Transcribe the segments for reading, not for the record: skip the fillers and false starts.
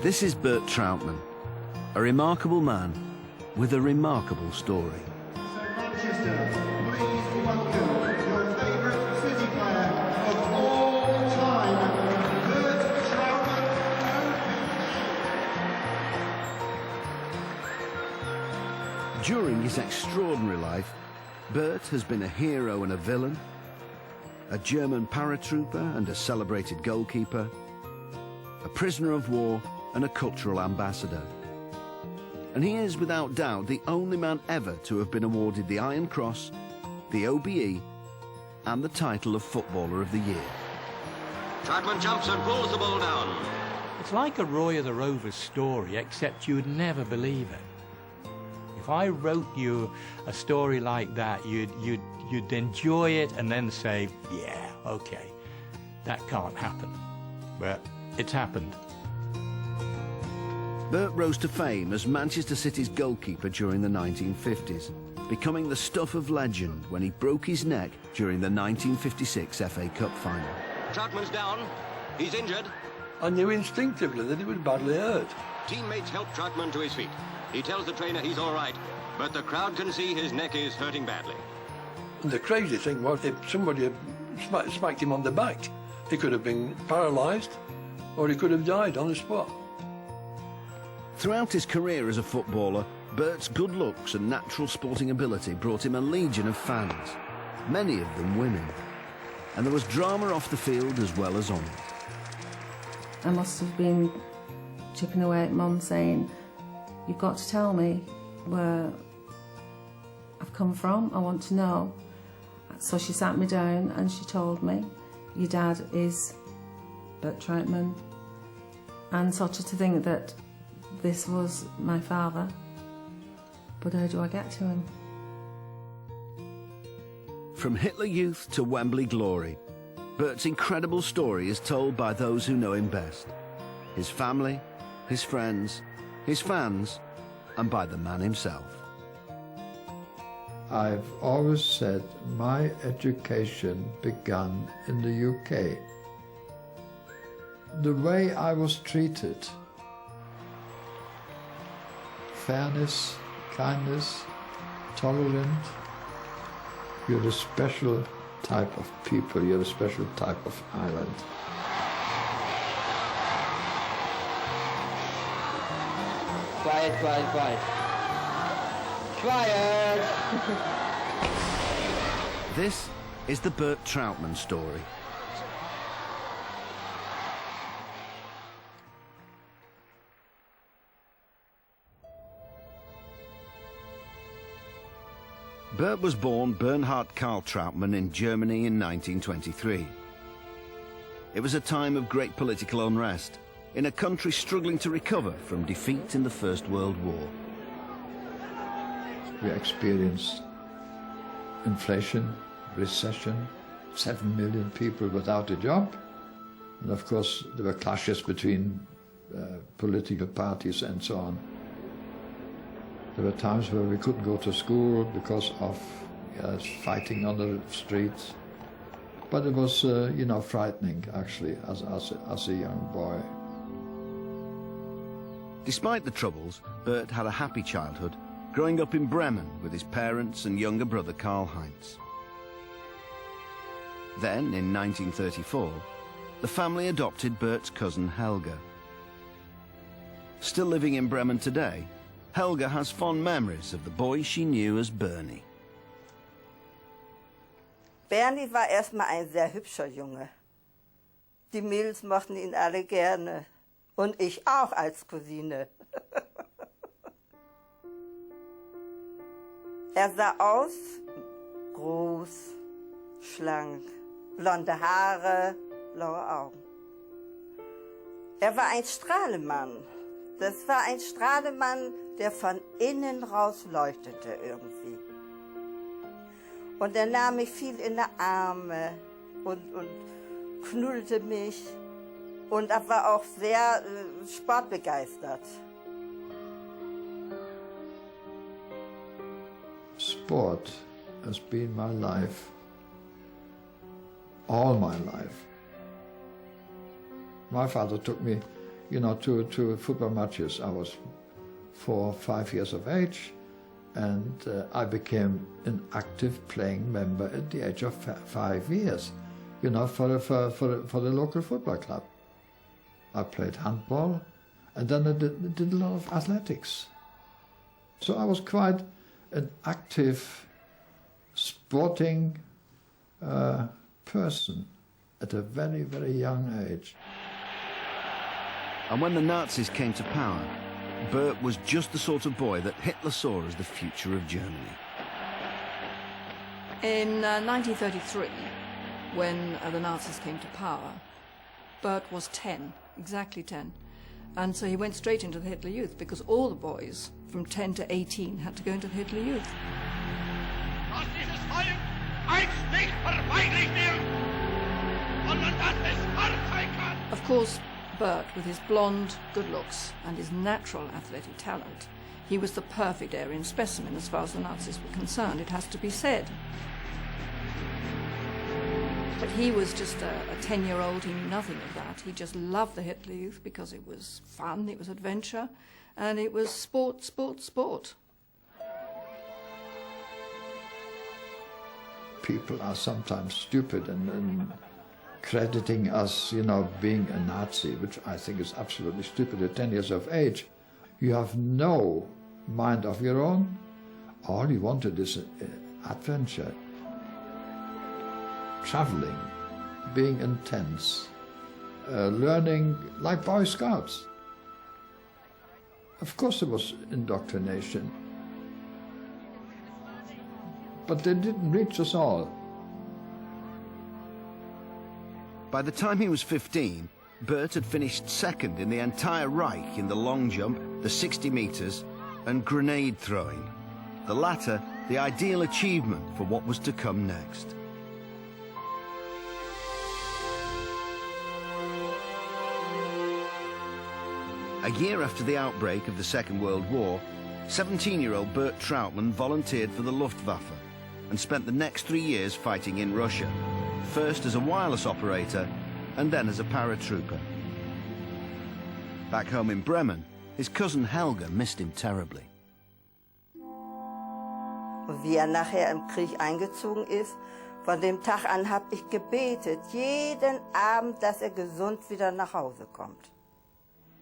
This is Bert Trautmann, a remarkable man with a remarkable story. So Manchester, please welcome your favourite city player of all time, Bert Trautmann. During his extraordinary life, Bert has been a hero and a villain, a German paratrooper and a celebrated goalkeeper, a prisoner of war and a cultural ambassador. And he is, without doubt, the only man ever to have been awarded the Iron Cross, the OBE, and the title of Footballer of the Year. Trautmann jumps and pulls the ball down. It's like a Roy of the Rovers story, except you would never believe it. If I wrote you a story like that, you'd enjoy it and then say, yeah, okay, that can't happen. But it's happened. Bert rose to fame as Manchester City's goalkeeper during the 1950s, becoming the stuff of legend when he broke his neck during the 1956 FA Cup final. Trautmann's down. He's injured. I knew instinctively that he was badly hurt. Teammates help Trautmann to his feet. He tells the trainer he's all right, but the crowd can see his neck is hurting badly. And the crazy thing was, if somebody had smacked him on the back, he could have been paralysed or he could have died on the spot. Throughout his career as a footballer, Bert's good looks and natural sporting ability brought him a legion of fans, many of them women. And there was drama off the field as well as on it. I must have been chipping away at Mum saying, "You've got to tell me where I've come from, I want to know." So she sat me down and she told me, "Your dad is Bert Trautmann," and such to think that this was my father. But how do I get to him? From Hitler Youth to Wembley glory, Bert's incredible story is told by those who know him best. His family, his friends, his fans, and by the man himself. I've always said my education began in the UK. The way I was treated, fairness, kindness, tolerant, you're a special type of people, you're a special type of island. Quiet, quiet, quiet. Quiet! This is the Bert Trautmann story. Bert was born Bernhard Karl Trautmann in Germany in 1923. It was a time of great political unrest in a country struggling to recover from defeat in the First World War. We experienced inflation, recession, 7 million people without a job. And of course, there were clashes between political parties and so on. There were times where we couldn't go to school because of fighting on the streets. But it was, frightening, actually, as a young boy. Despite the troubles, Bert had a happy childhood, growing up in Bremen with his parents and younger brother Karl-Heinz. Then, in 1934, the family adopted Bert's cousin Helga. Still living in Bremen today, Helga has fond memories of the boy she knew as Bernie. Bernie war erstmal ein sehr hübscher Junge. Die Mädels mochten ihn alle gerne. Und ich auch als Cousine. Er sah aus, groß, schlank, blonde Haare, blaue Augen. Er war ein Strahlemann. Das war ein Strahlemann, der von innen raus leuchtete irgendwie. Und er nahm mich viel in die Arme und knuddelte mich. Und er war auch sehr sportbegeistert. Sport has been my life, all my life. My father took me you know, to football matches. I was 4 or 5 years of age, and I became an active playing member at the age of 5 years, you know, for the local football club. I played handball, and then I did a lot of athletics. So I was quite an active, sporting person at a very, very young age. And when the Nazis came to power, Bert was just the sort of boy that Hitler saw as the future of Germany. In 1933, when the Nazis came to power, Bert was 10, exactly 10. And so he went straight into the Hitler Youth, because all the boys from 10 to 18 had to go into the Hitler Youth. Of course, Bert, with his blonde good looks and his natural athletic talent, he was the perfect Aryan specimen as far as the Nazis were concerned, it has to be said. But he was just a 10-year-old, he knew nothing of that. He just loved the Hitler Youth because it was fun, it was adventure, and it was sport, sport, sport. People are sometimes stupid and crediting us, you know, being a Nazi, which I think is absolutely stupid at 10 years of age. You have no mind of your own. All you wanted is adventure. Traveling, being intense, learning like Boy Scouts. Of course there was indoctrination, but they didn't reach us all. By the time he was 15, Bert had finished second in the entire Reich in the long jump, the 60 meters, and grenade throwing. The latter, the ideal achievement for what was to come next. A year after the outbreak of the Second World War, 17-year-old Bert Trautmann volunteered for the Luftwaffe and spent the next 3 years fighting in Russia, first as a wireless operator and then as a paratrooper. Back home in Bremen, his cousin Helga missed him terribly. Und wie nachher im Krieg eingezogen ist, von dem Tag an habe ich gebetet, jeden Abend, dass gesund wieder nach Hause kommt.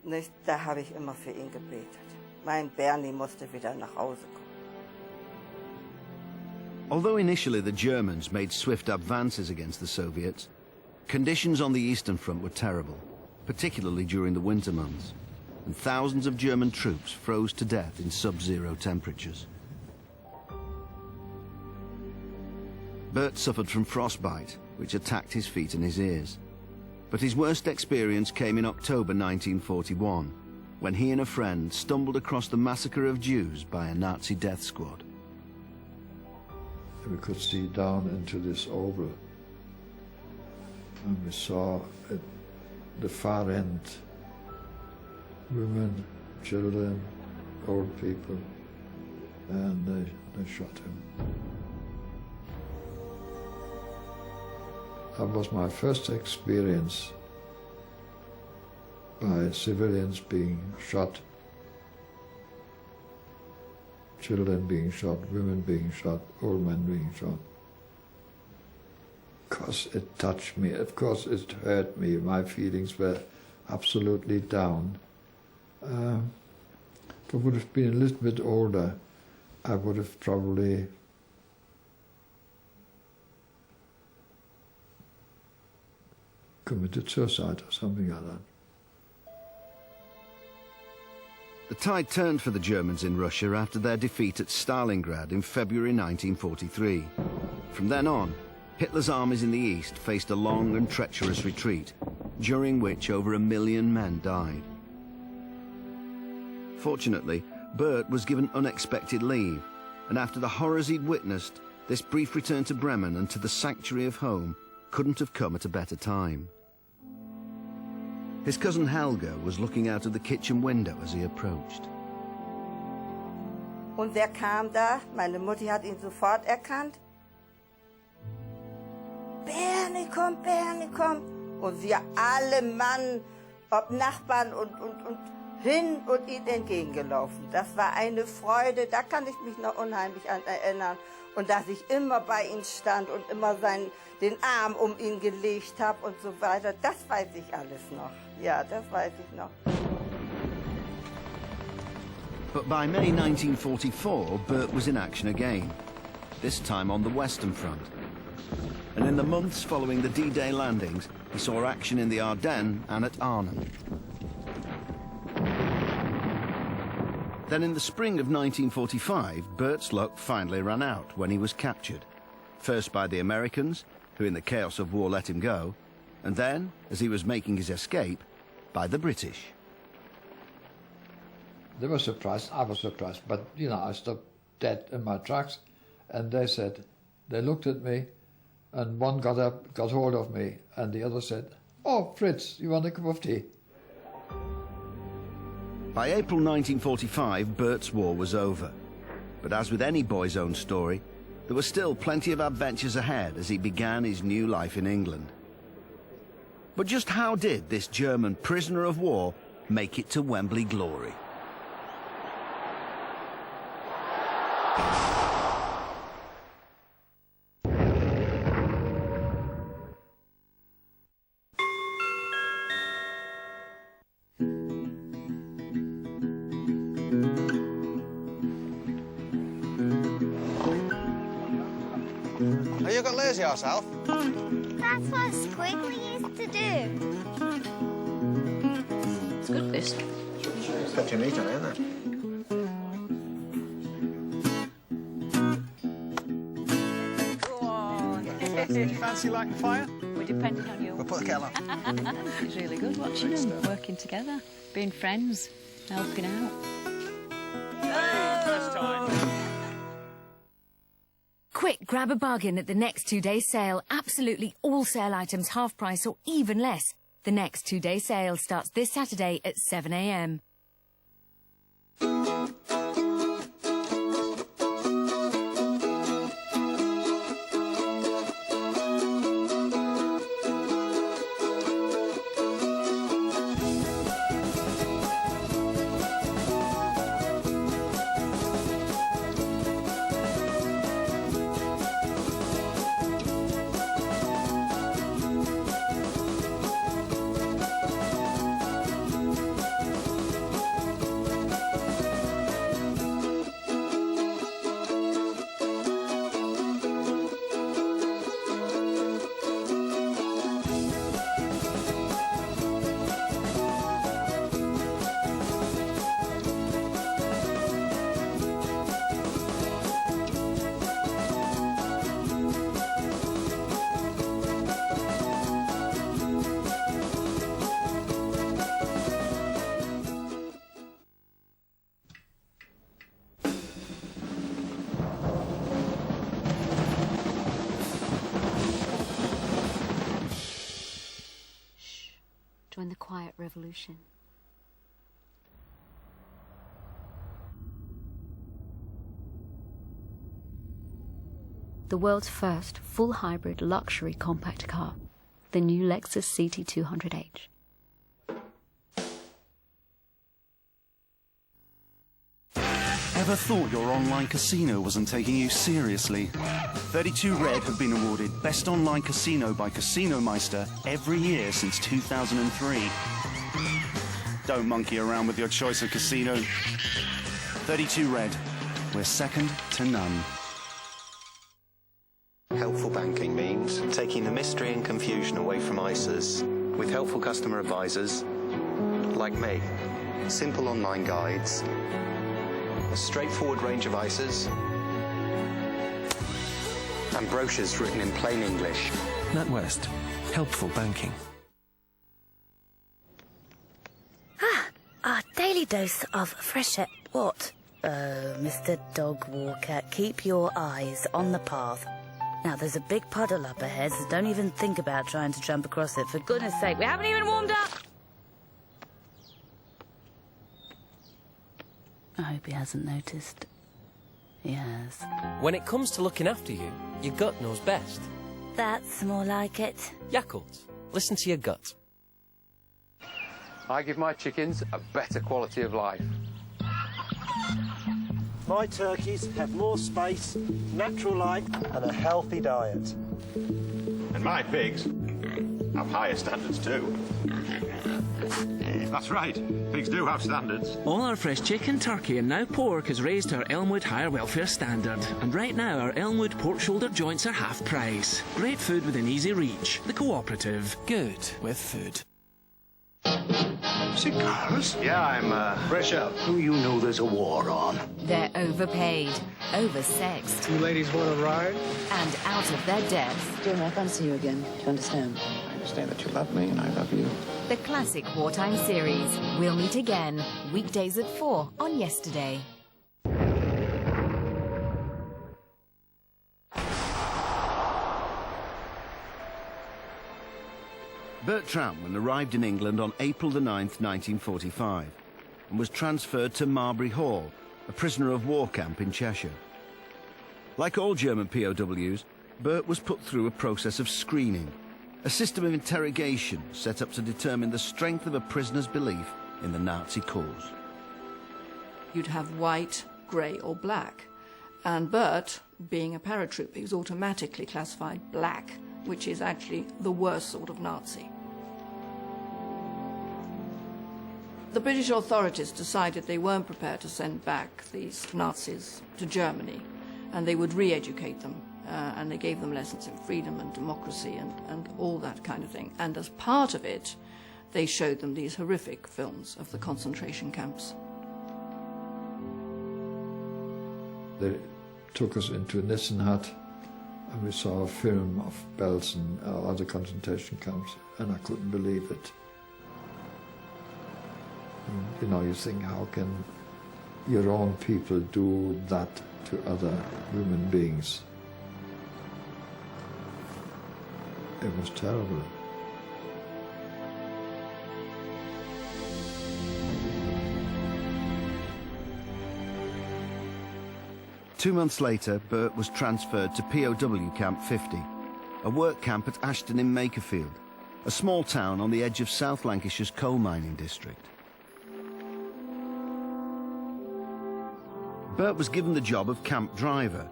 Nicht, da habe ich immer für ihn gebetet. Mein Bernie musste wieder nach Hause kommen. Although initially the Germans made swift advances against the Soviets, conditions on the Eastern Front were terrible, particularly during the winter months, and thousands of German troops froze to death in sub-zero temperatures. Bert suffered from frostbite, which attacked his feet and his ears. But his worst experience came in October 1941, when he and a friend stumbled across the massacre of Jews by a Nazi death squad. We could see down into this oval, and we saw at the far end women, children, old people, and they shot him. That was my first experience by civilians being shot, children being shot, women being shot, old men being shot. Of course it touched me, of course it hurt me, my feelings were absolutely down. If I would have been a little bit older, I would have probably committed suicide or something like that. The tide turned for the Germans in Russia after their defeat at Stalingrad in February 1943. From then on, Hitler's armies in the east faced a long and treacherous retreat, during which over 1 million men died. Fortunately, Bert was given unexpected leave, and after the horrors he'd witnessed, this brief return to Bremen and to the sanctuary of home couldn't have come at a better time. His cousin Helga was looking out of the kitchen window as he approached. Und wer kam da? Meine Mutti hat ihn sofort erkannt. Bernie, komm, Bernie, komm. Und wir alle Mann ob Nachbarn und hin und ihm entgegengelaufen. Das war eine Freude, da kann ich mich noch unheimlich an erinnern. Und dass ich immer bei ihm stand und immer den Arm um ihn gelegt habe und so weiter, das weiß ich alles noch. Ja, das weiß ich noch. But by May 1944, Bert was in action again, this time on the Western Front. And in the months following the D-Day landings, he saw action in the Ardennes and at Arnhem. Then in the spring of 1945, Bert's luck finally ran out when he was captured. First by the Americans, who in the chaos of war let him go, and then, as he was making his escape, by the British. They were surprised, I was surprised, but, you know, I stopped dead in my tracks, and they looked at me, and one got up, got hold of me, and the other said, "Oh, Fritz, you want a cup of tea?" By April 1945, Bert's war was over. But as with any boy's own story, there were still plenty of adventures ahead as he began his new life in England. But just how did this German prisoner of war make it to Wembley glory? Have you got lazy yourself? That's what Squiggly used to do. It's good, this. It's got your meat on it, isn't it? Do you fancy lighting fire? We're depending on you. We'll put the kettle on. It's really good watching them working together, being friends, helping out. First time. Quick, grab a bargain at the next 2-day sale. Absolutely all sale items half price or even less. The next 2-day sale starts this Saturday at 7 a.m. Join the quiet revolution. The world's first full hybrid luxury compact car, the new Lexus CT200H. Ever thought your online casino wasn't taking you seriously? 32 Red have been awarded Best Online Casino by Casino Meister every year since 2003. Don't monkey around with your choice of casino. 32 Red, we're second to none. Helpful banking means taking the mystery and confusion away from ISAs with helpful customer advisors like me. Simple online guides, a straightforward range of ISAs, and brochures written in plain English. NatWest. Helpful banking. Our daily dose of fresh air. What? Oh, Mr. Dog Walker, keep your eyes on the path. Now, there's a big puddle up ahead, so don't even think about trying to jump across it. For goodness sake, we haven't even warmed up! I hope he hasn't noticed. He has. When it comes to looking after you, your gut knows best. That's more like it. Yakult. Listen to your gut. I give my chickens a better quality of life. My turkeys have more space, natural light and a healthy diet. And my pigs have higher standards too. That's right, pigs do have standards. All our fresh chicken, turkey and now pork has raised to our Elmwood higher welfare standard. And right now our Elmwood pork shoulder joints are half price. Great food within easy reach. The Cooperative. Good with food. Cigars? Yeah, I'm fresh out. Who you know there's a war on? They're overpaid, oversexed. You ladies want to ride? And out of their depth. Jim, I fancy you again. Do you understand? I understand that you love me and I love you. The classic wartime series. We'll meet again, weekdays at 4 on Yesterday. Bert Trautmann arrived in England on April the 9th, 1945, and was transferred to Marbury Hall, a prisoner of war camp in Cheshire. Like all German POWs, Bert was put through a process of screening, a system of interrogation set up to determine the strength of a prisoner's belief in the Nazi cause. You'd have white, grey or black. And Bert, being a paratrooper, he was automatically classified black, which is actually the worst sort of Nazi. The British authorities decided they weren't prepared to send back these Nazis to Germany, and they would re-educate them, and they gave them lessons in freedom and democracy and all that kind of thing. And as part of it, they showed them these horrific films of the concentration camps. They took us into Nissenhut, and we saw a film of Belsen, other concentration camps, and I couldn't believe it. And, you know, you think, how can your own people do that to other human beings? It was terrible. Two months later, Bert was transferred to POW Camp 50, a work camp at Ashton in Makerfield, a small town on the edge of South Lancashire's coal mining district. Bert was given the job of camp driver,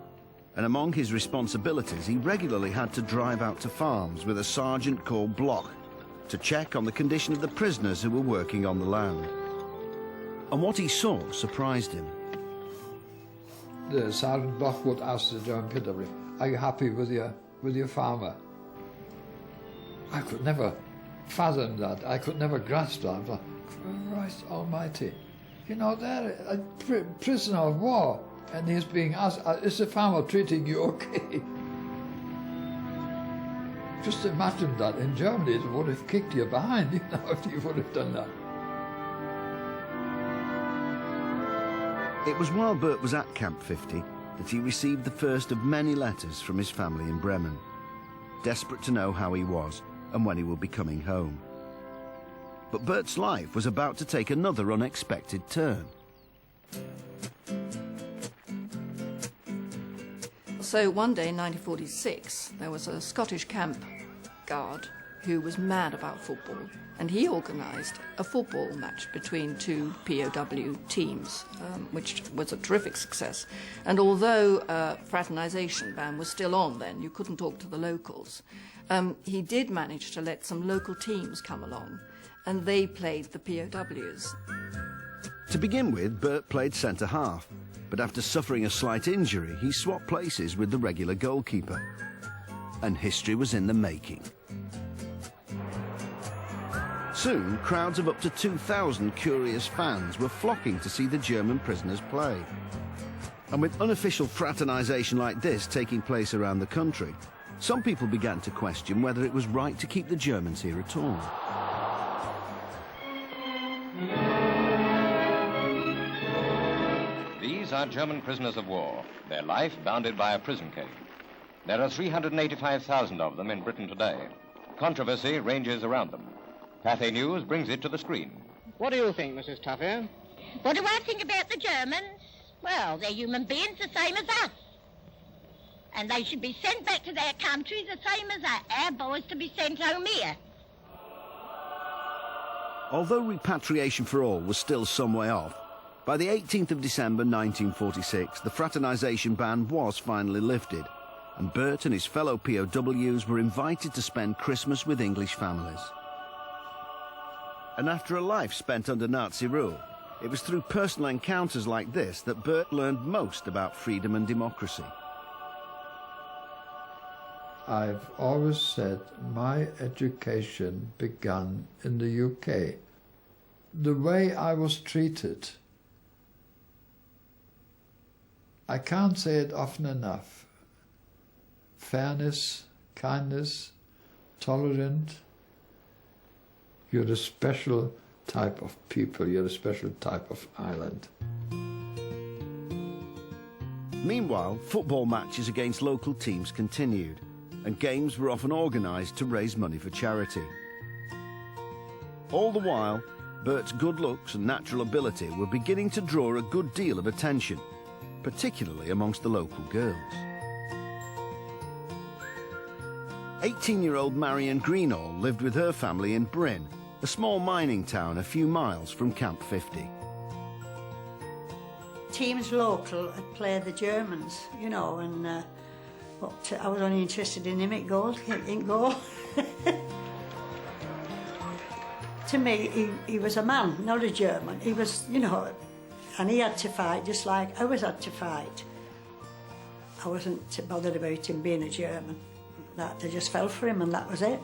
and among his responsibilities, he regularly had to drive out to farms with a sergeant called Bloch to check on the condition of the prisoners who were working on the land. And what he saw surprised him. The Sergeant Bloch would ask the German POW, "Are you happy with your farmer?" I could never fathom that. I could never grasp that. But, Christ Almighty, you know, they're a prisoner of war, and he's being asked, "Is the farmer treating you okay?" Just imagine that in Germany, it would have kicked you behind, you know, if you would have done that. It was while Bert was at Camp 50 that he received the first of many letters from his family in Bremen, desperate to know how he was and when he would be coming home. But Bert's life was about to take another unexpected turn. So one day in 1946, there was a Scottish camp guard who was mad about football, and he organised a football match between two POW teams, which was a terrific success. And although fraternisation ban was still on then, you couldn't talk to the locals, he did manage to let some local teams come along, and they played the POWs. To begin with, Bert played centre-half, but after suffering a slight injury, he swapped places with the regular goalkeeper. And history was in the making. Soon, crowds of up to 2,000 curious fans were flocking to see the German prisoners play. And with unofficial fraternisation like this taking place around the country, some people began to question whether it was right to keep the Germans here at all. These are German prisoners of war, their life bounded by a prison cage. There are 385,000 of them in Britain today. Controversy ranges around them. Cathay News brings it to the screen. What do you think, Mrs. Tuffy? What do I think about the Germans? Well, they're human beings the same as us. And they should be sent back to their country the same as our boys to be sent home here. Although repatriation for all was still some way off, by the 18th of December 1946, the fraternisation ban was finally lifted, and Bert and his fellow POWs were invited to spend Christmas with English families. And after a life spent under Nazi rule, it was through personal encounters like this that Bert learned most about freedom and democracy. I've always said my education began in the UK. The way I was treated, I can't say it often enough. Fairness, kindness, tolerant. You're a special type of people, you're a special type of island. Meanwhile, football matches against local teams continued, and games were often organised to raise money for charity. All the while, Bert's good looks and natural ability were beginning to draw a good deal of attention, particularly amongst the local girls. 18-year-old Marion Greenall lived with her family in Bryn, a small mining town a few miles from Camp 50. Teams local had played the Germans, you know, and but I was only interested in him in goal. To me, he was a man, not a German. He was, you know, and he had to fight just like I was had to fight. I wasn't bothered about him being a German. That I just fell for him and that was it.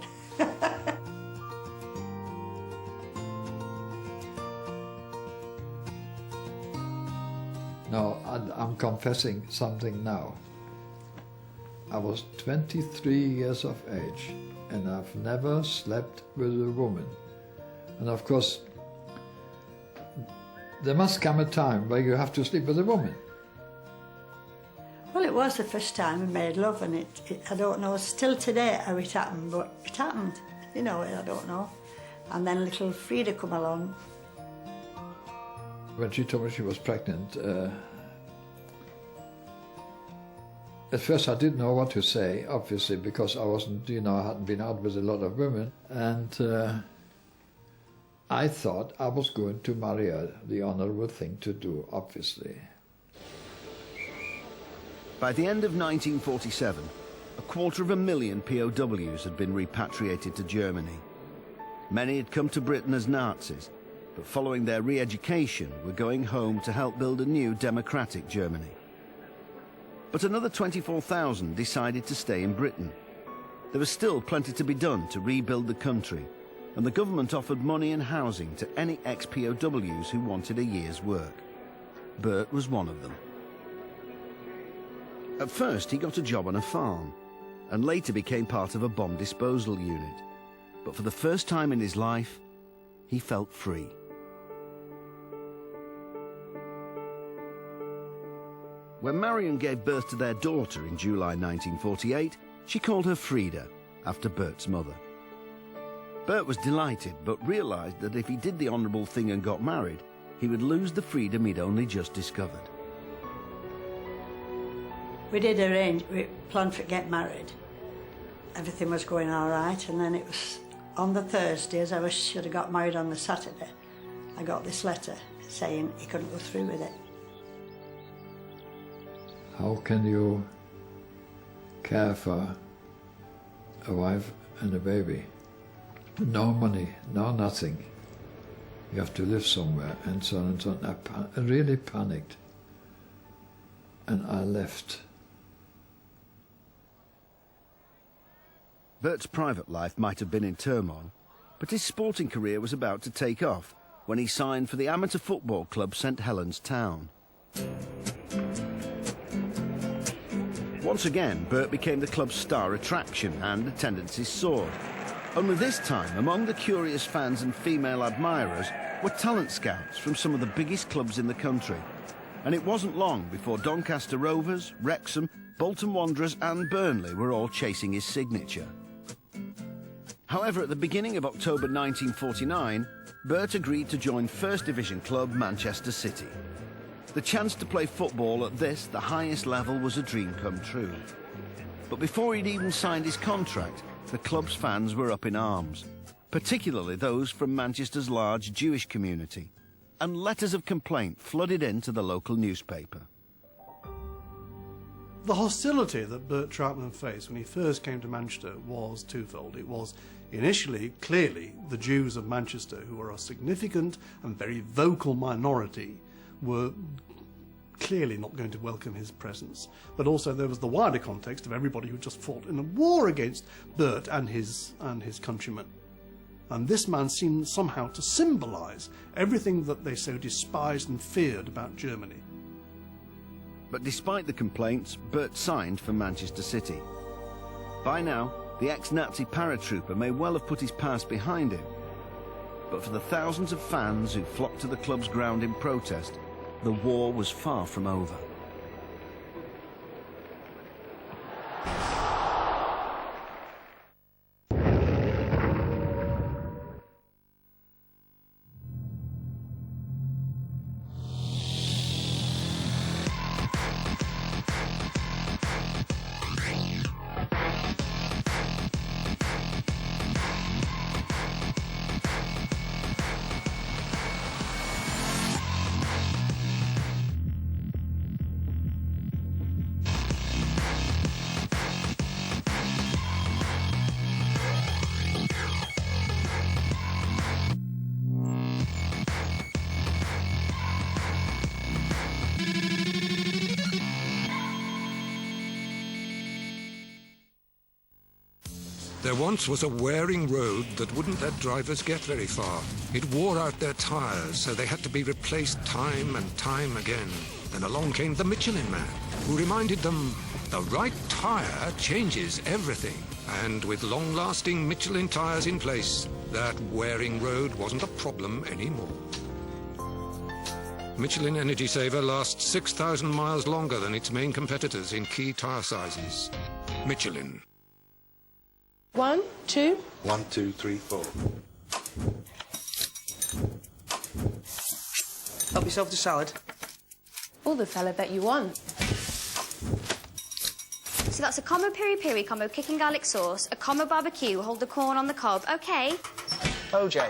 No, I'm confessing something now. I was 23 years of age and I've never slept with a woman. And of course, there must come a time where you have to sleep with a woman. Well, it was the first time we made love, and I don't know still today how it happened, but it happened, you know, I don't know. And then little Frida come along. When she told me she was pregnant, at first I didn't know what to say, obviously, because I wasn't, you know, I hadn't been out with a lot of women, and I thought I was going to marry her, the honourable thing to do, obviously. By the end of 1947, 250,000 POWs had been repatriated to Germany. Many had come to Britain as Nazis, but following their re-education were going home to help build a new democratic Germany. But another 24,000 decided to stay in Britain. There was still plenty to be done to rebuild the country, and the government offered money and housing to any ex-POWs who wanted a year's work. Bert was one of them. At first, he got a job on a farm, and later became part of a bomb disposal unit. But for the first time in his life, he felt free. When Marion gave birth to their daughter in July 1948, she called her Frida, after Bert's mother. Bert was delighted, but realised that if he did the honourable thing and got married, he would lose the freedom he'd only just discovered. We did arrange, we planned to get married. Everything was going all right, and then it was on the Thursday, as I should have got married on the Saturday, I got this letter saying he couldn't go through with it. How can you care for a wife and a baby? No money, no nothing. You have to live somewhere, and so on and so on. I really panicked, and I left. Bert's private life might have been in turmoil, but his sporting career was about to take off when he signed for the amateur football club St Helens Town. Once again, Bert became the club's star attraction and attendances soared. Only this time, among the curious fans and female admirers were talent scouts from some of the biggest clubs in the country. And it wasn't long before Doncaster Rovers, Wrexham, Bolton Wanderers and Burnley were all chasing his signature. However, at the beginning of October 1949, Bert agreed to join First Division club Manchester City. The chance to play football at this, the highest level, was a dream come true. But before he'd even signed his contract, the club's fans were up in arms. particularly those from Manchester's large Jewish community, and letters of complaint flooded into the local newspaper. The hostility that Bert Trautmann faced when he first came to Manchester was twofold. It was initially, clearly, the Jews of Manchester, who were a significant and very vocal minority, were clearly not going to welcome his presence. But also there was the wider context of everybody who just fought in a war against Bert and his countrymen. And this man seemed somehow to symbolise everything that they so despised and feared about Germany. But despite the complaints, Bert signed for Manchester City. By now, the ex-Nazi paratrooper may well have put his past behind him. But for the thousands of fans who flocked to the club's ground in protest, the war was far from over. There once was a wearing road that wouldn't let drivers get very far. It wore out their tyres, so they had to be replaced time and time again. Then along came the Michelin Man, who reminded them, the right tyre changes everything. And with long-lasting Michelin tyres in place, that wearing road wasn't a problem anymore. Michelin Energy Saver lasts 6,000 miles longer than its main competitors in key tyre sizes. Michelin. 1, 2. 1, 2, 3, 4. Help yourself to salad. All the salad that you want. So that's a combo peri-peri, combo chicken garlic sauce, a combo barbecue, hold the corn on the cob. OK. OJ.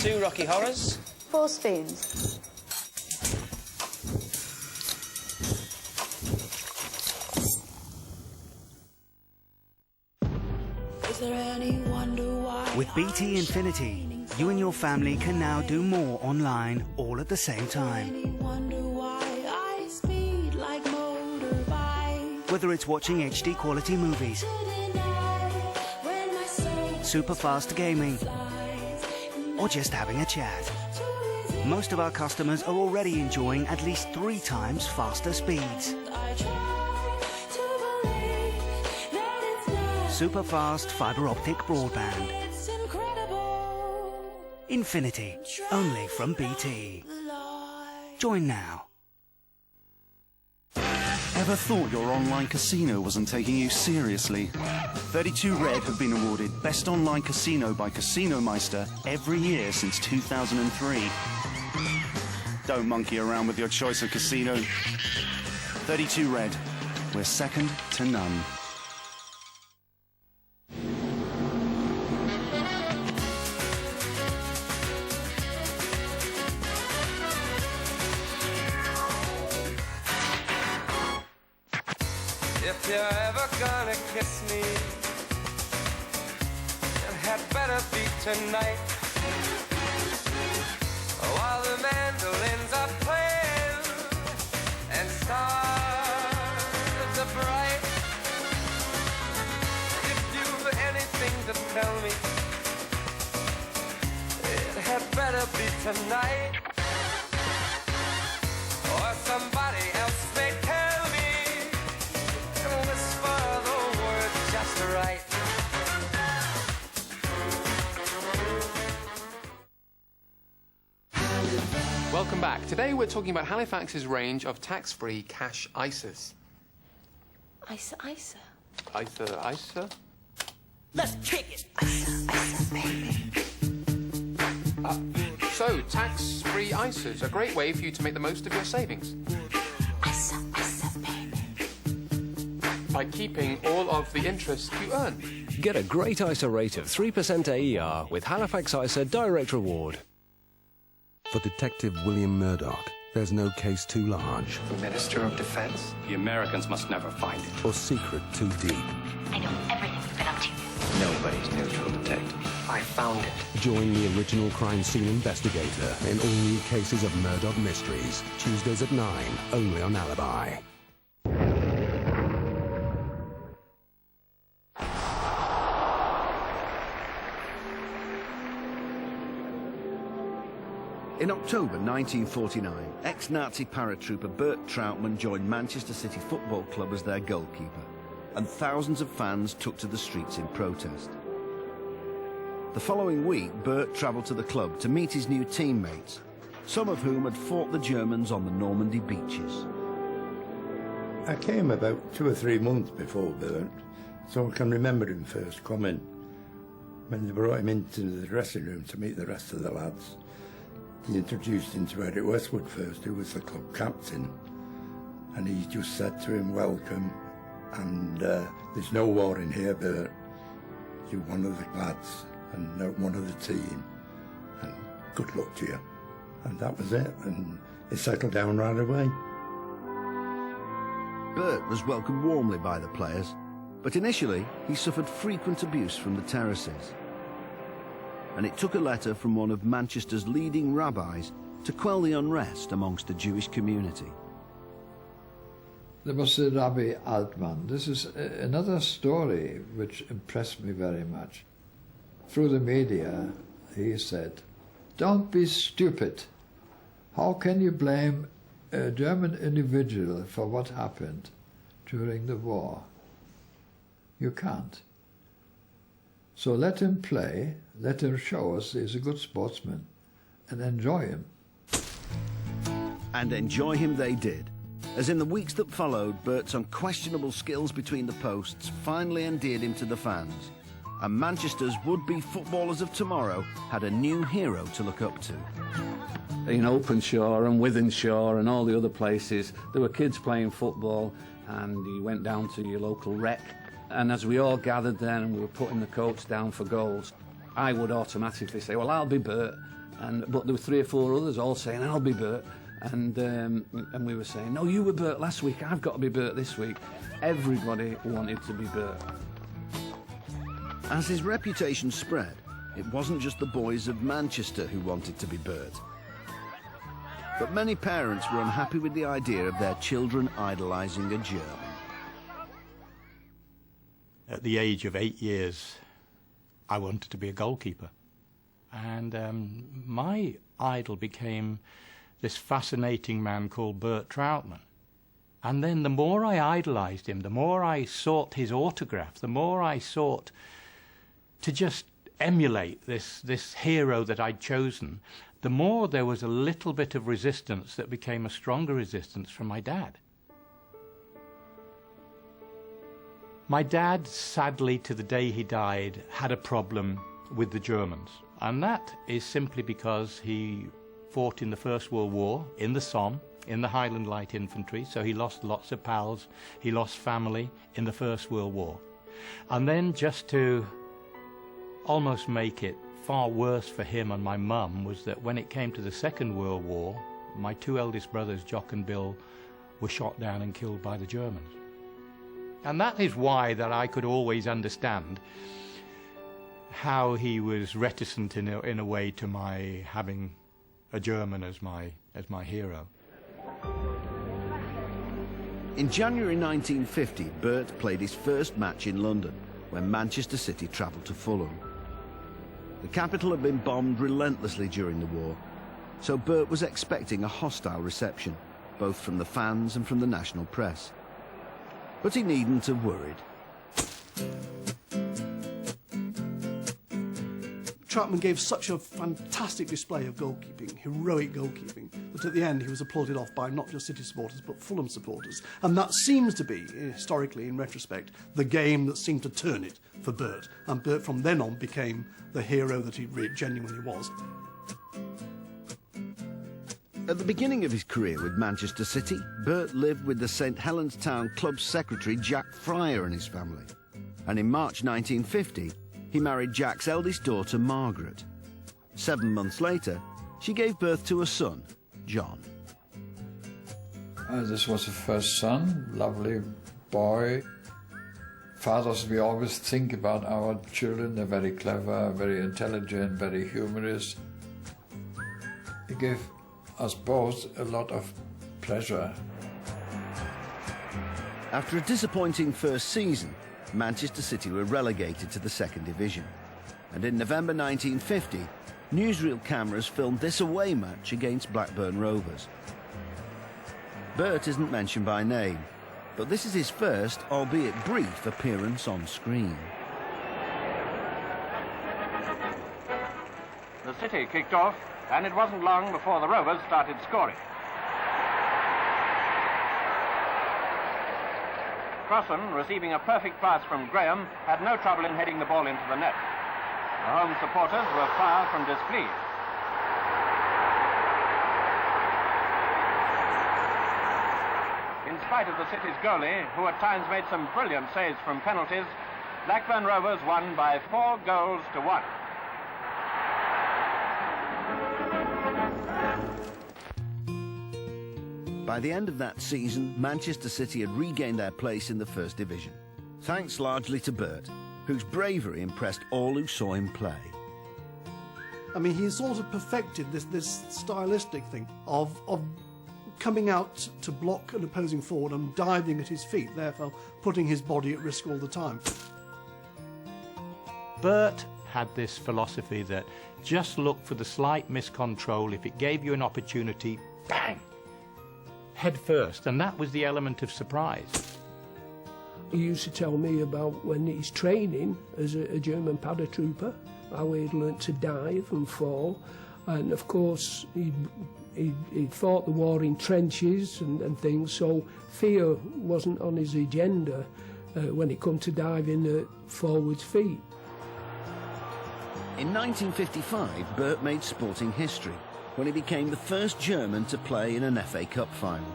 2 Rocky Horrors. 4 spoons. With BT Infinity, you and your family can now do more online all at the same time. Whether it's watching HD quality movies, super fast gaming, or just having a chat, most of our customers are already enjoying at least 3 times faster speeds. Super fast fibre optic broadband. Infinity, only from BT. Join now. Ever thought your online casino wasn't taking you seriously? 32 Red have been awarded Best Online Casino by Casino Meister every year since 2003. Don't monkey around with your choice of casino. 32 Red, we're second to none. If you're ever gonna kiss me, it had better be tonight. While the mandolins are playing and stars are bright. If you've anything to tell me, it had better be tonight. Or somebody else may tell me. Whisper the words just right. Welcome back. Today we're talking about Halifax's range of tax-free cash ISAs. Isa. ISA? Let's kick it. Isa, baby. So, tax-free ISAs, a great way for you to make the most of your savings. Isa, baby. By keeping all of the interest you earn. Get a great ISA rate of 3% AER with Halifax ISA Direct Reward. For Detective William Murdoch, there's no case too large. The Minister of Defence? The Americans must never find it. Or secret too deep. I know everything you've been up to. Nobody's neutral, Detective. I found it. Join the original crime scene investigator in all new cases of Murdoch Mysteries. Tuesdays at 9, only on Alibi. In October 1949, ex-Nazi paratrooper Bert Trautmann joined Manchester City Football Club as their goalkeeper, and thousands of fans took to the streets in protest. The following week, Bert travelled to the club to meet his new teammates, some of whom had fought the Germans on the Normandy beaches. I came about 2 or 3 months before Bert, so I can remember him first coming. When they brought him into the dressing room to meet the rest of the lads, he introduced him to Eric Westwood first, who was the club captain, and he just said to him, "Welcome, and there's no war in here, Bert. You're one of the lads and one of the team, and good luck to you." And that was it, and he settled down right away. Bert was welcomed warmly by the players, but initially he suffered frequent abuse from the terraces. And it took a letter from one of Manchester's leading rabbis to quell the unrest amongst the Jewish community. There was the Rabbi Altman. This is another story which impressed me very much. Through the media, he said, "Don't be stupid. How can you blame a German individual for what happened during the war? You can't. So let him play, let him show us he's a good sportsman, and enjoy him." And enjoy him they did, as in the weeks that followed, Bert's unquestionable skills between the posts finally endeared him to the fans, and Manchester's would-be footballers of tomorrow had a new hero to look up to. In Openshaw and Wythenshawe and all the other places, there were kids playing football, and you went down to your local rec. And as we all gathered then and we were putting the coats down for goals, I would automatically say, "Well, I'll be Bert." But there were 3 or 4 others all saying, "I'll be Bert." And we were saying, "No, you were Bert last week, I've got to be Bert this week." Everybody wanted to be Bert. As his reputation spread, it wasn't just the boys of Manchester who wanted to be Bert. But many parents were unhappy with the idea of their children idolising a German. At the age of 8 years, I wanted to be a goalkeeper. And my idol became this fascinating man called Bert Trautmann. And then the more I idolised him, the more I sought his autograph, the more I sought to just emulate this hero that I'd chosen, the more there was a little bit of resistance that became a stronger resistance from my dad. My dad, sadly, to the day he died, had a problem with the Germans. And that is simply because he fought in the First World War, in the Somme, in the Highland Light Infantry, so he lost lots of pals, he lost family in the First World War. And then just to almost make it far worse for him and my mum was that when it came to the Second World War, my 2 eldest brothers, Jock and Bill, were shot down and killed by the Germans. And that is why that I could always understand how he was reticent in a way to my having a German as my hero. In January 1950, Bert played his first match in London, when Manchester City travelled to Fulham. The capital had been bombed relentlessly during the war, so Bert was expecting a hostile reception, both from the fans and from the national press. But he needn't have worried. Trautmann gave such a fantastic display of goalkeeping, heroic goalkeeping, that at the end he was applauded off by not just City supporters but Fulham supporters. And that seems to be, historically, in retrospect, the game that seemed to turn it for Bert. And Bert from then on became the hero that he genuinely was. At the beginning of his career with Manchester City, Bert lived with the St Helens Town club secretary Jack Fryer and his family. and in March 1950, he married Jack's eldest daughter, Margaret. 7 months later, she gave birth to a son, John. This was the first son, lovely boy. Fathers, we always think about our children. They're very clever, very intelligent, very humorous. He gave us both a lot of pleasure. After a disappointing first season, Manchester City were relegated to the second division. And in November 1950, newsreel cameras filmed this away match against Blackburn Rovers. Bert isn't mentioned by name, but this is his first, albeit brief, appearance on screen. The City kicked off, and it wasn't long before the Rovers started scoring. Crossan, receiving a perfect pass from Graham, had no trouble in heading the ball into the net. The home supporters were far from displeased. In spite of the City's goalie, who at times made some brilliant saves from penalties, Blackburn Rovers won by 4 goals to 1. By the end of that season, Manchester City had regained their place in the First Division, thanks largely to Bert, whose bravery impressed all who saw him play. I mean, he sort of perfected this stylistic thing of coming out to block an opposing forward and diving at his feet, therefore putting his body at risk all the time. Bert had this philosophy that just look for the slight miscontrol. If it gave you an opportunity, bang, head first, and that was the element of surprise. He used to tell me about when he's training as a German paratrooper, how he'd learnt to dive and fall, and of course he'd fought the war in trenches and things, so fear wasn't on his agenda when it come to diving at forwards' feet. In 1955, Bert made sporting history when he became the first German to play in an FA Cup final.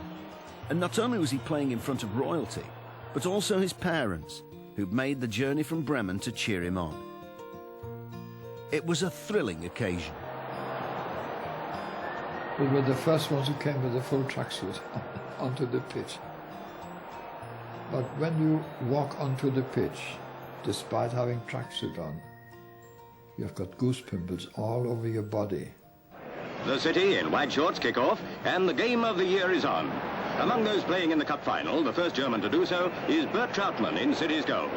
And not only was he playing in front of royalty, but also his parents, who'd made the journey from Bremen to cheer him on. It was a thrilling occasion. We were the first ones who came with a full tracksuit onto the pitch. But when you walk onto the pitch, despite having tracksuit on, you've got goose pimples all over your body. The City in white shorts kick off, and the game of the year is on. Among those playing in the cup final, the first German to do so is Bert Trautmann in City's goal.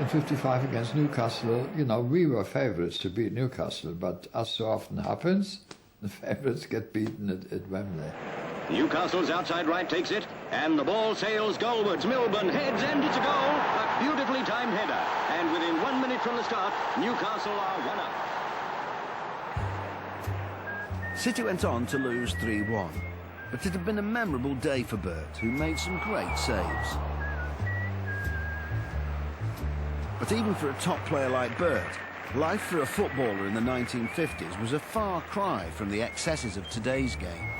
In 55 against Newcastle, you know, we were favourites to beat Newcastle, but as so often happens, the favourites get beaten at Wembley. Newcastle's outside right takes it, and the ball sails goalwards. Milburn heads, and it's a goal. A beautifully timed header. And within 1 minute from the start, Newcastle are 1-up. City went on to lose 3-1, but it had been a memorable day for Bert, who made some great saves. But even for a top player like Bert, life for a footballer in the 1950s was a far cry from the excesses of today's game.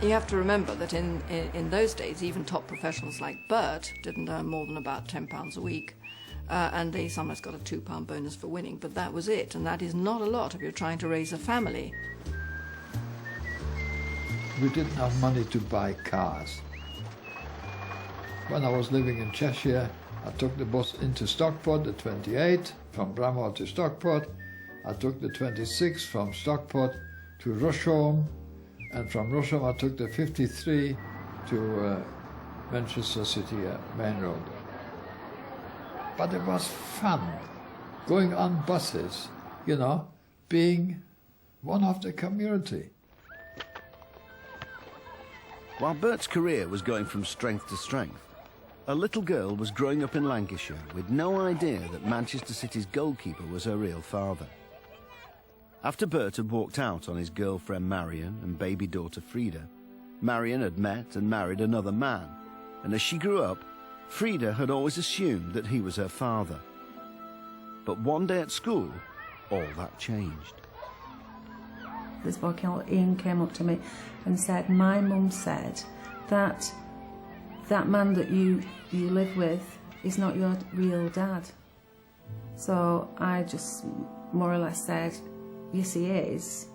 You have to remember that in those days, even top professionals like Bert didn't earn more than about £10 a week. And they sometimes got a £2 bonus for winning, but that was it, and that is not a lot if you're trying to raise a family. We didn't have money to buy cars. When I was living in Cheshire, I took the bus into Stockport, the 28, from Bramhall to Stockport. I took the 26 from Stockport to Rusholme, and from Rusholme I took the 53 to Manchester City main road. But it was fun, going on buses, you know, being one of the community. While Bert's career was going from strength to strength, a little girl was growing up in Lancashire with no idea that Manchester City's goalkeeper was her real father. After Bert had walked out on his girlfriend Marion and baby daughter Frida, Marion had met and married another man, and as she grew up, Frida had always assumed that he was her father. But one day at school, all that changed. This boy Ian came up to me and said, my mum said that man that you live with he's not your real dad. So I just more or less said, yes, he is.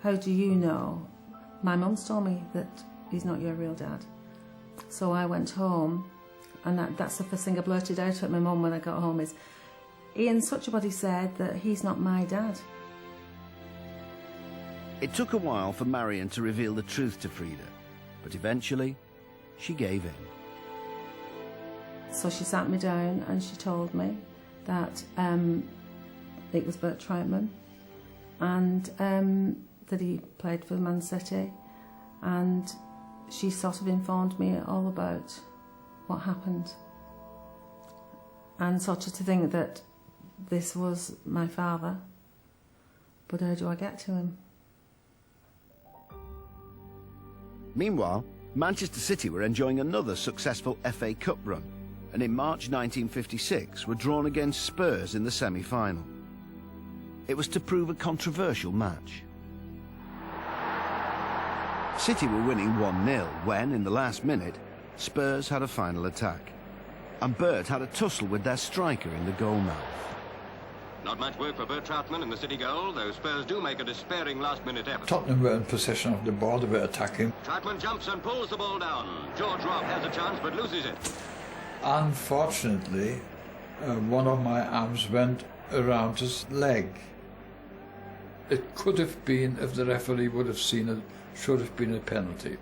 How do you know? My mum's told me that he's not your real dad. So I went home, and that's the first thing I blurted out at my mum when I got home is, Ian Suchabody said that he's not my dad. It took a while for Marion to reveal the truth to Frida, but eventually she gave in. So she sat me down and she told me that it was Bert Trautmann, and that he played for Man City, and she sort of informed me all about what happened, and sort of to think that this was my father, but how do I get to him? Meanwhile, Manchester City were enjoying another successful FA Cup run, and in March 1956 were drawn against Spurs in the semi-final. It was to prove a controversial match. City were winning 1-0 when, in the last minute, Spurs had a final attack, and Bert had a tussle with their striker in the goal mouth. Not much work for Bert Trautmann in the City goal, though Spurs do make a despairing last-minute effort. Tottenham were in possession of the ball, they were attacking. Trautmann jumps and pulls the ball down. George Robb has a chance but loses it. Unfortunately, one of my arms went around his leg. It could have been, if the referee would have seen it, should have been a penalty.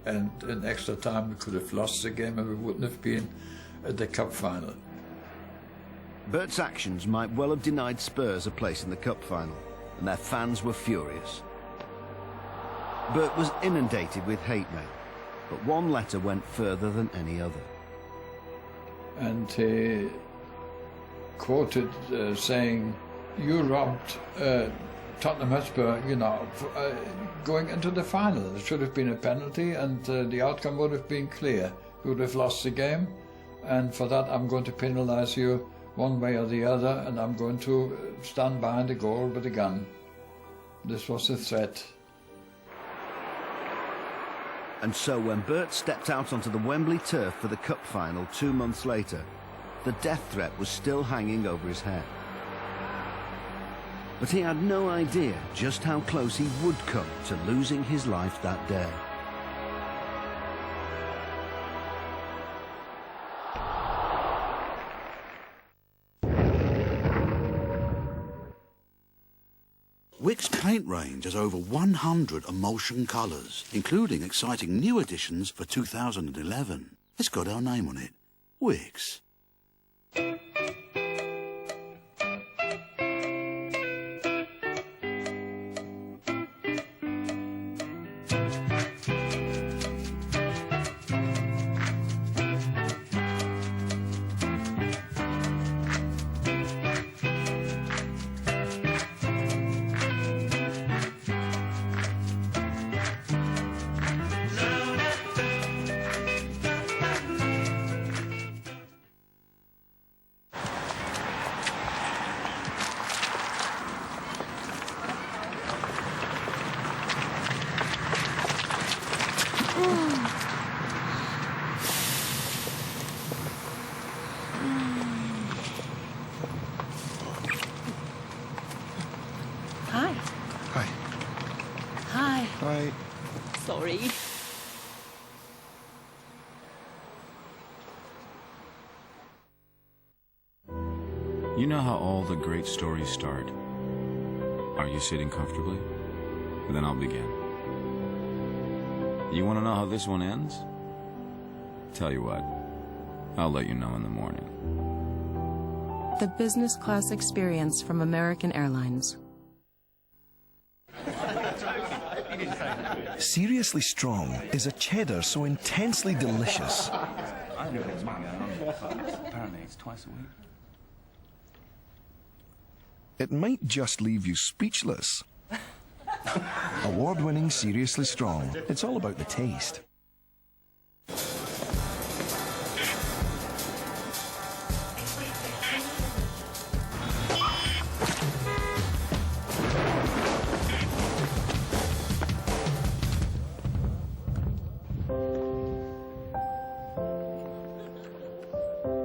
And in extra time we could have lost the game and we wouldn't have been at the cup final. Bert's actions might well have denied Spurs a place in the cup final, and their fans were furious. Bert was inundated with hate mail, but one letter went further than any other. And he quoted saying, "You robbed Tottenham Hotspur, going into the final. There should have been a penalty and the outcome would have been clear. You would have lost the game, and for that I'm going to penalise you one way or the other, and I'm going to stand behind the goal with a gun." This was the threat. And so when Bert stepped out onto the Wembley turf for the cup final 2 months later, the death threat was still hanging over his head. But he had no idea just how close he would come to losing his life that day. Wick's paint range has over 100 emulsion colours, including exciting new additions for 2011. It's got our name on it. Wick's. Hi. Hi. Hi. Hi. Sorry. You know how all the great stories start. Are you sitting comfortably? Then I'll begin. You want to know how this one ends? Tell you what, I'll let you know in the morning. The business class experience from American Airlines. Seriously Strong is a cheddar so intensely delicious. I don't know if it's mine. Apparently it's twice a week. It might just leave you speechless. Award-winning Seriously Strong. It's all about the taste.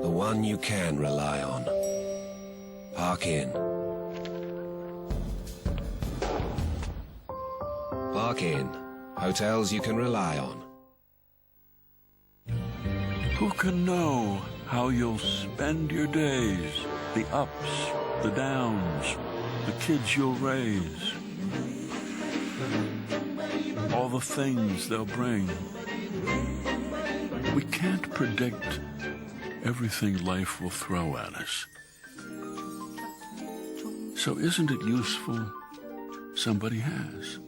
The one you can rely on. Park Inn. Park Inn. Hotels you can rely on. Who can know how you'll spend your days? The ups, the downs, the kids you'll raise. All the things they'll bring. We can't predict everything life will throw at us. So isn't it useful somebody has?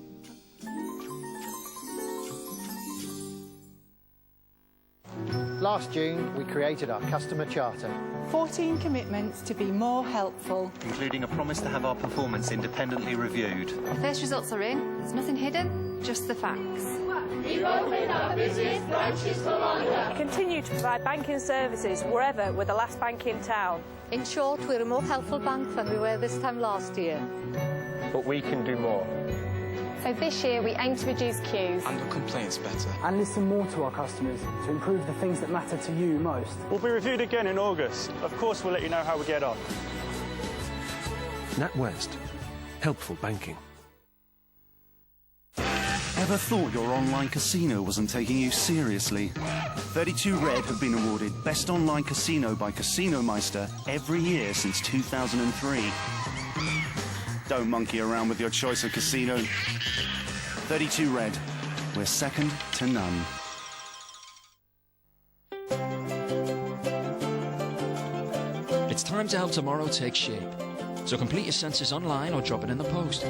Last June, we created our customer charter. 14 commitments to be more helpful. Including a promise to have our performance independently reviewed. First results are in. There's nothing hidden, just the facts. We've opened our busiest branches for longer. Continue to provide banking services wherever we're the last bank in town. In short, we're a more helpful bank than we were this time last year. But we can do more. So this year we aim to reduce queues. Handle complaints better. And listen more to our customers to improve the things that matter to you most. We'll be reviewed again in August. Of course, we'll let you know how we get on. NatWest. Helpful banking. Ever thought your online casino wasn't taking you seriously? 32 Red have been awarded Best Online Casino by Casino Meister every year since 2003. Don't monkey around with your choice of casino. 32 Red. We're second to none. It's time to help tomorrow take shape. So complete your census online or drop it in the post.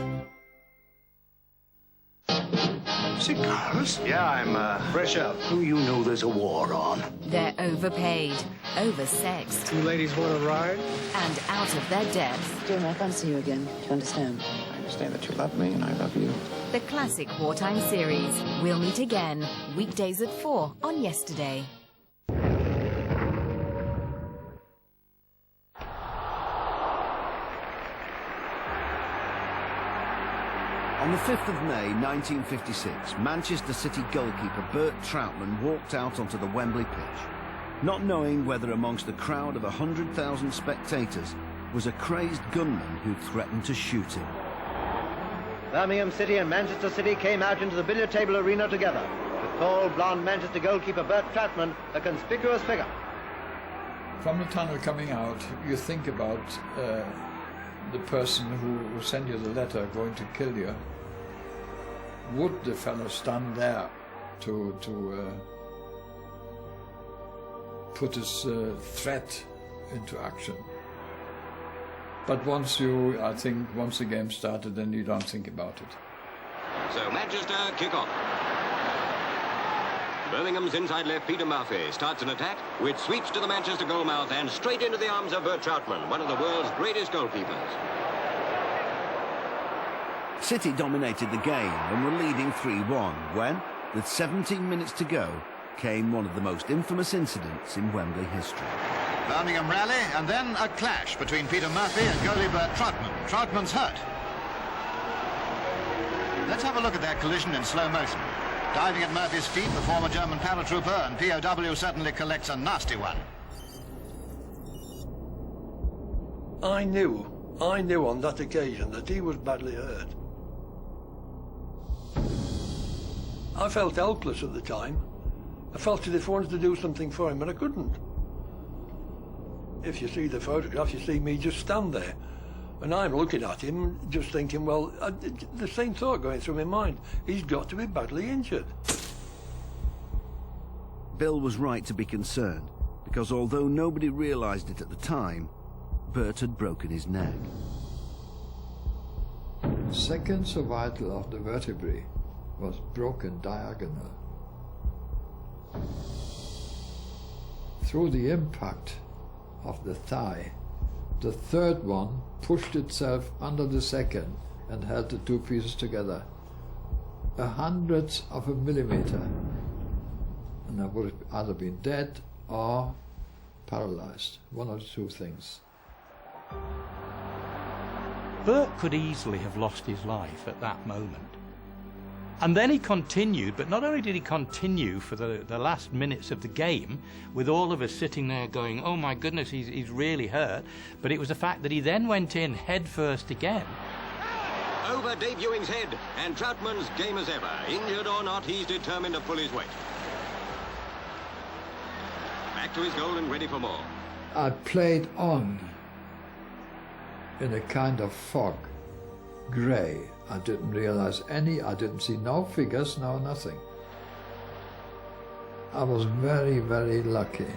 Cigars? Yeah, I'm fresh out. You know there's a war on. They're overpaid, oversexed. You ladies want to ride? And out of their depth. Jim, I fancy you again. Do you understand? I understand that you love me and I love you. The classic wartime series. We'll meet again, weekdays at 4 on Yesterday. On the 5th of May 1956, Manchester City goalkeeper Bert Trautmann walked out onto the Wembley pitch, not knowing whether amongst a crowd of 100,000 spectators was a crazed gunman who threatened to shoot him. Birmingham City and Manchester City came out into the billiard table arena together, with tall, blonde Manchester goalkeeper Bert Trautmann a conspicuous figure. From the tunnel coming out, you think about the person who sent you the letter going to kill you. Would the fellow stand there to put his threat into action? But once the game started, then you don't think about it. So Manchester kick off. Birmingham's inside left Peter Murphy starts an attack which sweeps to the Manchester goalmouth and straight into the arms of Bert Trautmann, one of the world's greatest goalkeepers. City dominated the game and were leading 3-1 when, with 17 minutes to go, came one of the most infamous incidents in Wembley history. Birmingham rally and then a clash between Peter Murphy and goalie Bert Trautmann. Trautmann's hurt. Let's have a look at that collision in slow motion. Diving at Murphy's feet, the former German paratrooper and POW certainly collects a nasty one. I knew on that occasion that he was badly hurt. I felt helpless at the time. I felt as if I wanted to do something for him, and I couldn't. If you see the photograph, you see me just stand there. And I'm looking at him, just thinking, well, the same thought going through my mind. He's got to be badly injured. Bill was right to be concerned, because although nobody realised it at the time, Bert had broken his neck. Second cervical of the vertebrae was broken diagonal. Through the impact of the thigh, the third one pushed itself under the second and held the two pieces together. 1/100th of a millimeter. And I would have either been dead or paralyzed. One of the two things. Bert could easily have lost his life at that moment. And then he continued, but not only did he continue for the last minutes of the game, with all of us sitting there going, oh my goodness, he's really hurt, but it was the fact that he then went in head first again. Over debuting's head, and Trautmann's game as ever. Injured or not, he's determined to pull his weight. Back to his goal and ready for more. I played on in a kind of fog, grey. I didn't realize I didn't see no figures, no nothing. I was very, very lucky.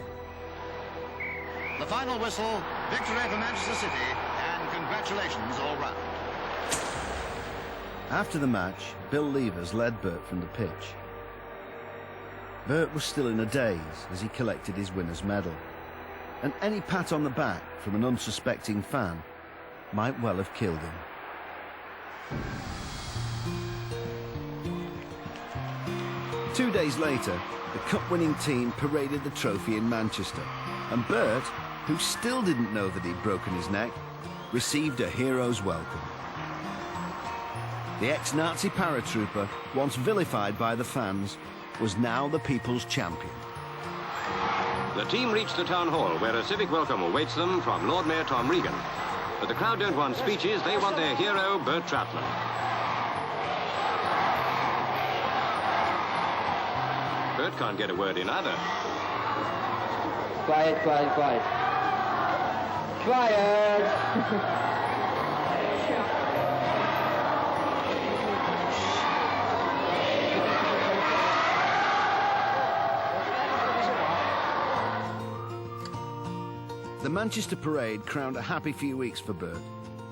The final whistle, victory for Manchester City, and congratulations all round. After the match, Bill Levers led Bert from the pitch. Bert was still in a daze as he collected his winner's medal, and any pat on the back from an unsuspecting fan might well have killed him. 2 days later, the cup-winning team paraded the trophy in Manchester, and Bert, who still didn't know that he'd broken his neck, received a hero's welcome. The ex-Nazi paratrooper, once vilified by the fans, was now the people's champion. The team reached the town hall, where a civic welcome awaits them from Lord Mayor Tom Regan. But the crowd don't want speeches, they want their hero, Bert Trautmann. Bert can't get a word in either. Quiet, quiet, quiet. Quiet! The Manchester Parade crowned a happy few weeks for Bert,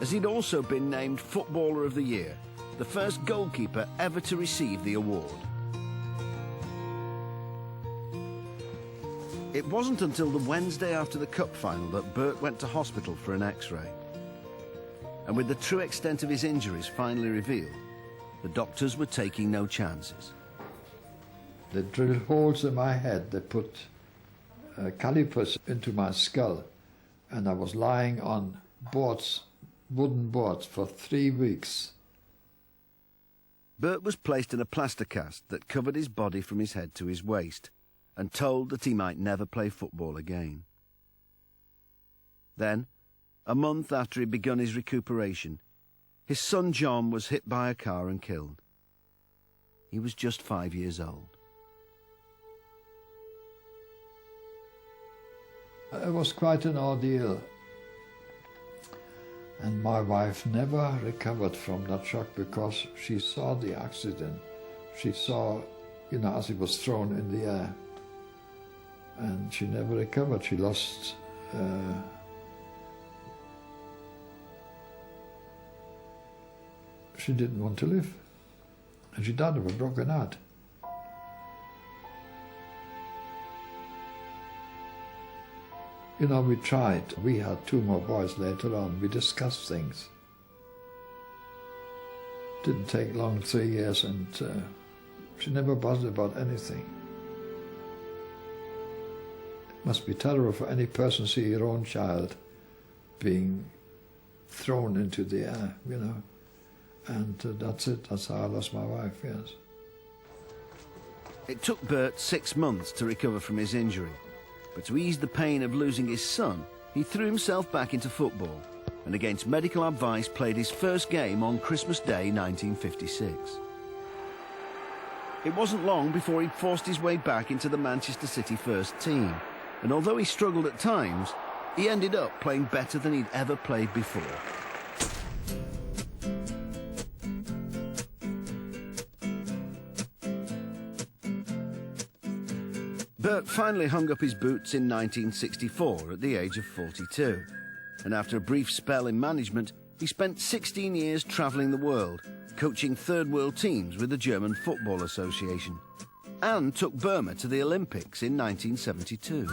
as he'd also been named Footballer of the Year, the first goalkeeper ever to receive the award. It wasn't until the Wednesday after the cup final that Bert went to hospital for an X-ray. And with the true extent of his injuries finally revealed, the doctors were taking no chances. They drilled holes in my head. They put calipers into my skull, and I was lying on boards, wooden boards, for 3 weeks. Bert was placed in a plaster cast that covered his body from his head to his waist, and told that he might never play football again. Then, a month after he'd begun his recuperation, his son John was hit by a car and killed. He was just 5 years old. It was quite an ordeal. And my wife never recovered from that shock because she saw the accident. She saw, as he was thrown in the air. And she never recovered. She lost she didn't want to live. And she died of a broken heart. We tried. We had 2 more boys later on. We discussed things. Didn't take long, 3 years, and she never bothered about anything. It must be terrible for any person to see your own child being thrown into the air, And that's it. That's how I lost my wife, yes. It took Bert 6 months to recover from his injury. But to ease the pain of losing his son, he threw himself back into football and against medical advice played his first game on Christmas Day 1956. It wasn't long before he'd forced his way back into the Manchester City first team, and although he struggled at times, he ended up playing better than he'd ever played before. Bert finally hung up his boots in 1964 at the age of 42, and after a brief spell in management, he spent 16 years travelling the world, coaching third world teams with the German Football Association, and took Burma to the Olympics in 1972.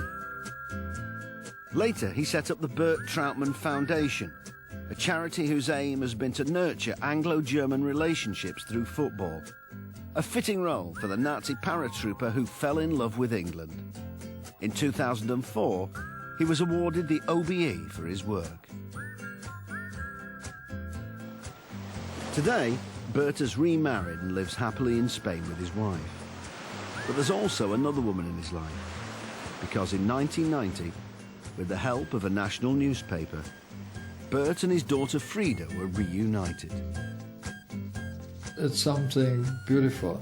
Later, he set up the Bert Trautmann Foundation, a charity whose aim has been to nurture Anglo-German relationships through football, a fitting role for the Nazi paratrooper who fell in love with England. In 2004, he was awarded the OBE for his work. Today, Bert has remarried and lives happily in Spain with his wife. But there's also another woman in his life, because in 1990, with the help of a national newspaper, Bert and his daughter Frida were reunited. It's something beautiful.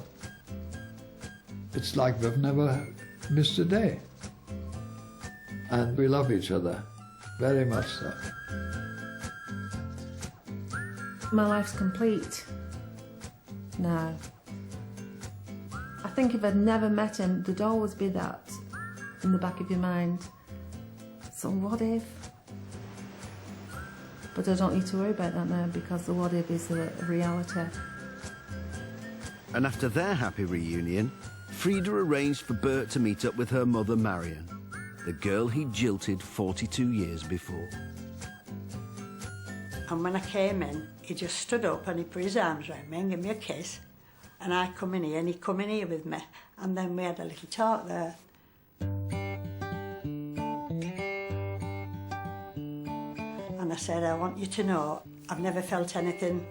It's like we've never missed a day. And we love each other, very much so. My life's complete now. I think if I'd never met him, there'd always be that in the back of your mind. So what if? But I don't need to worry about that now because the what if is a reality. And after their happy reunion, Frida arranged for Bert to meet up with her mother Marion, the girl he jilted 42 years before. And when I came in, he just stood up and he put his arms around me and gave me a kiss. And I come in here and he come in here with me. And then we had a little talk there. And I said, I want you to know I've never felt anything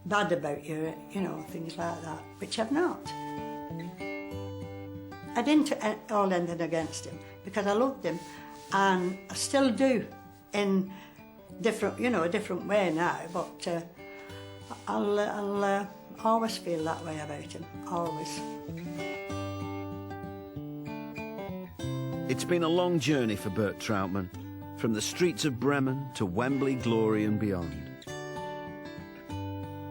bad about you, you know, things like that, which I've not. I didn't hold anything against him because I loved him, and I still do in different, you know, a different way now, but I'll always feel that way about him, always. It's been a long journey for Bert Trautmann, from the streets of Bremen to Wembley glory and beyond.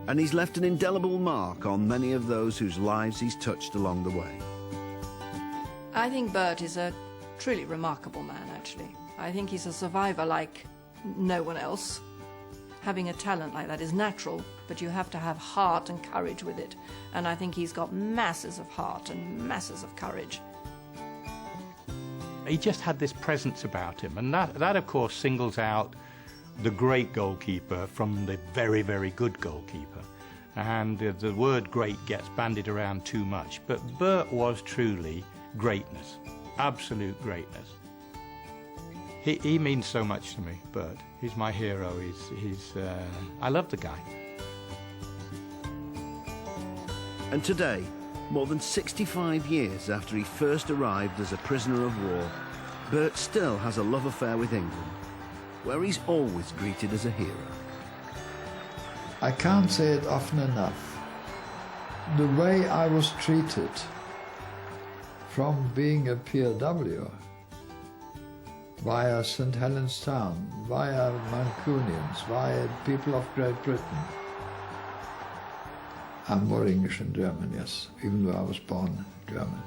And he's left an indelible mark on many of those whose lives he's touched along the way. I think Bert is a truly remarkable man, actually. I think he's a survivor like no one else. Having a talent like that is natural, but you have to have heart and courage with it. And I think he's got masses of heart and masses of courage. He just had this presence about him, and that of course singles out the great goalkeeper from the very, very good goalkeeper. And the word great gets bandied around too much, but Bert was truly greatness, absolute greatness. He means so much to me, Bert. He's my hero. I love the guy. And today, more than 65 years after he first arrived as a prisoner of war, Bert still has a love affair with England, where he's always greeted as a hero. I can't say it often enough. The way I was treated from being a POW via St. Helens Town, via Mancunians, via people of Great Britain. I'm more English than German, yes, even though I was born German.